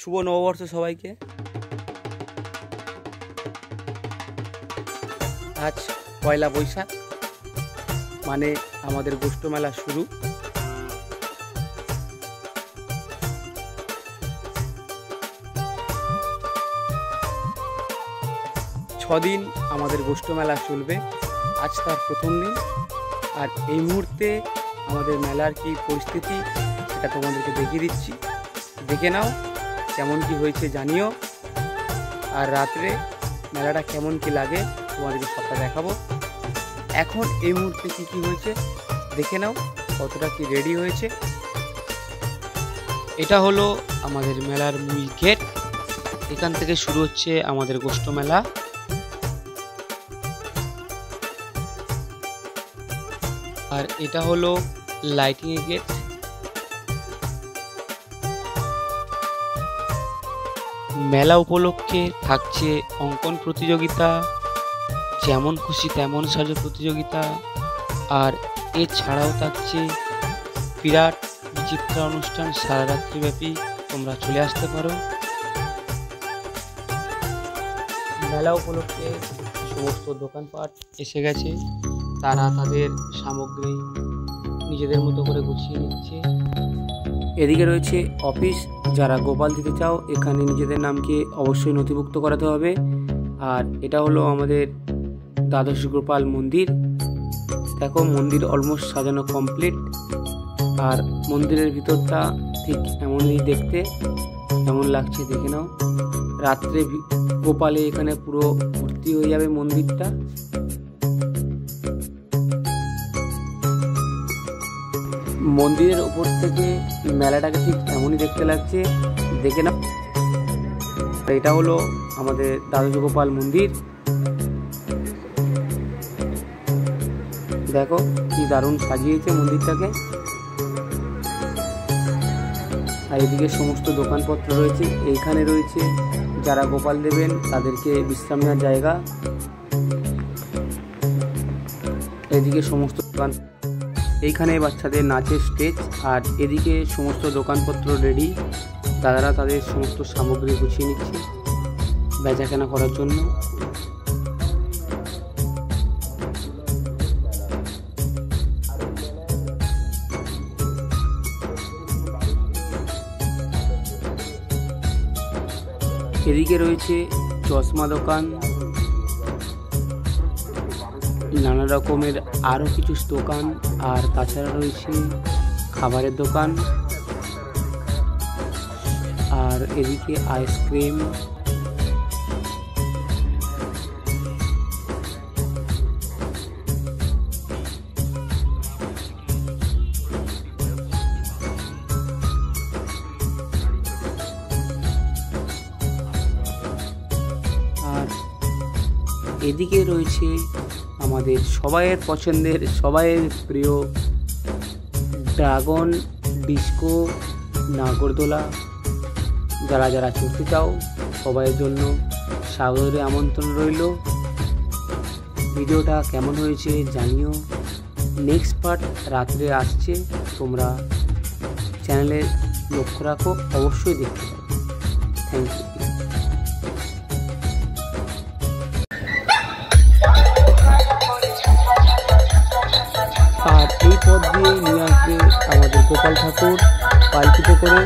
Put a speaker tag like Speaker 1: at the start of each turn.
Speaker 1: শুভ নববর্ষ সবাইকে। আজ পয়লা বৈশাখ, মানে আমাদের গোষ্ঠ মেলা শুরু। ছদিন আমাদের গোষ্ঠ মেলা চলবে, আজ তার প্রথম দিন। আর এই মুহূর্তে আমাদের মেলার কি পরিস্থিতি সেটা তোমাদেরকে দেখিয়ে দিচ্ছি, দেখে নাও কেমন কি হয়েছে জানিও। আর রাত্রে মেলাটা কেমন কি লাগে তোমাদেরকে সবটা দেখাবো। এখন এই মুহূর্তে কি কি হয়েছে দেখে নাও, কতটা কি রেডি হয়েছে। এটা হলো আমাদের মেলার মূল গেট, এখান থেকে শুরু হচ্ছে আমাদের গোষ্ঠ মেলা। আর এটা হলো লাইটিং এর গেট। মেলা উপলক্ষে থাকছে অঙ্কন প্রতিযোগিতা, যেমন খুশি তেমন সাজো প্রতিযোগিতা। আর এছাড়াও থাকছে বিরাট বিচিত্র অনুষ্ঠান সারা রাত্রিব্যাপী, তোমরা চলে আসতে পারো। মেলা উপলক্ষে সমস্ত দোকানপাট এসে গেছে, তারা তাদের সামগ্রী নিজেদের মতো করে গুছিয়ে নিচ্ছে। এদিকে রয়েছে অফিস, যারা গোপাল দিতে চাও এখানে নিজেদের নামকে অবশ্যই নথিভুক্ত করাতে হবে। আর এটা হলো আমাদের দ্বাদশ গোপাল মন্দির। দেখো মন্দির অলমোস্ট সাজানো কমপ্লিট। আর মন্দিরের ভিতরটা ঠিক এমনই দেখতে, কেমন লাগছে দেখে নাও। রাত্রে গোপালে এখানে পুরো ভর্তি হয়ে যাবে মন্দিরটা। মন্দিরের উপর থেকে মেলাটাকে ঠিক এমনই দেখতে লাগছে, দেখে নাও। এটা হলো আমাদের দ্বাদশ গোপাল মন্দির। দেখো কি দারুণ সাজিয়েছে মন্দিরটাকে। আর এদিকে সমস্ত দোকানপত্র রয়েছে। এইখানে রয়েছে যারা গোপাল দেবেন তাদেরকে বিশ্রাম নেওয়ার জায়গা। এদিকে সমস্ত দোকান, এইখানে বাচ্চাদের নাচের স্টেজ। আর এদিকে সমস্ত দোকানপত্র রেডি, দাদারা তাদের সমস্ত সামগ্রী গুছিয়ে নিচ্ছে বেচাকেনা করার জন্য। এদিকে রয়েছে চশমা দোকান, নানা রকমের আরও কিছু দোকান। আর তাছাড়া রয়েছে খাবারের দোকান। আর এদিকে আইসক্রিম। আর এদিকে রয়েছে আমাদের সবাইয়ের পছন্দের, সবাইয়ের প্রিয় ড্রাগন ডিস্কো নাগরদোলা। যারা যারা চড়তে চাও সবাইয়ের জন্য সাদরে আমন্ত্রণ রইল। ভিডিওটা কেমন হয়েছে জানিও। নেক্সট পার্ট রাত্রে আসছে, তোমরা চ্যানেলে লক্ষ্য রাখো, অবশ্যই দেখতে পারো। Thank you. আর এই পথ দিয়ে নিয়ে আসবে আমাদের গোপাল ঠাকুর পালকিতে করে।